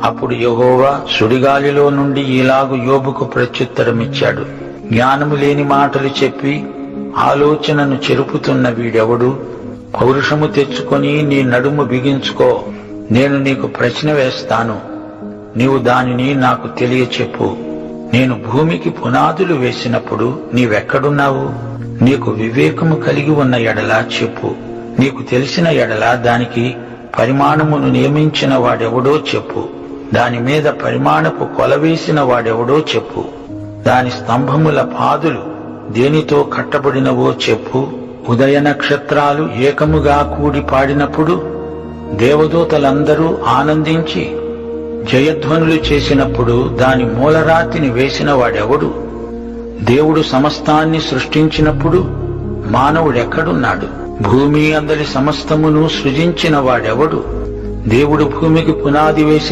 అప్పుడు యెహోవా సుడిగాలిలో నుండి ఇలాగు యోబుకు ప్రత్యుత్తరమిచ్చాడు. జ్ఞానము లేని మాటలు చెప్పి ఆలోచనను చెరుపుతున్న వీడెవడు? పౌరుషము తెచ్చుకొని నీ నడుము బిగించుకో. నేను నీకు ప్రశ్న వేస్తాను, నీవు దానిని నాకు తెలియచెప్పు. నేను భూమికి పునాదులు వేసినప్పుడు నీవెక్కడున్నావు? నీకు వివేకము కలిగి ఉన్న ఎడల చెప్పు. నీకు తెలిసిన ఎడల దానికి పరిమాణమును నియమించిన వాడెవడో చెప్పు. దాని మీద పరిమాణపు కొలవేసిన వాడెవడో చెప్పు. దాని స్తంభముల పాదులు దేనితో కట్టబడినవో చెప్పు. ఉదయ నక్షత్రాలు ఏకముగా కూడి పాడినప్పుడు దేవదూతలందరూ ఆనందించి జయధ్వనులు చేసినప్పుడు దాని మూలరాతిని వేసిన వాడెవడు? దేవుడు సమస్తాన్ని సృష్టించినప్పుడు మానవుడెక్కడున్నాడు? భూమి అందరి సమస్తమును సృజించిన వాడెవడు? దేవుడు భూమికి పునాది వేసిన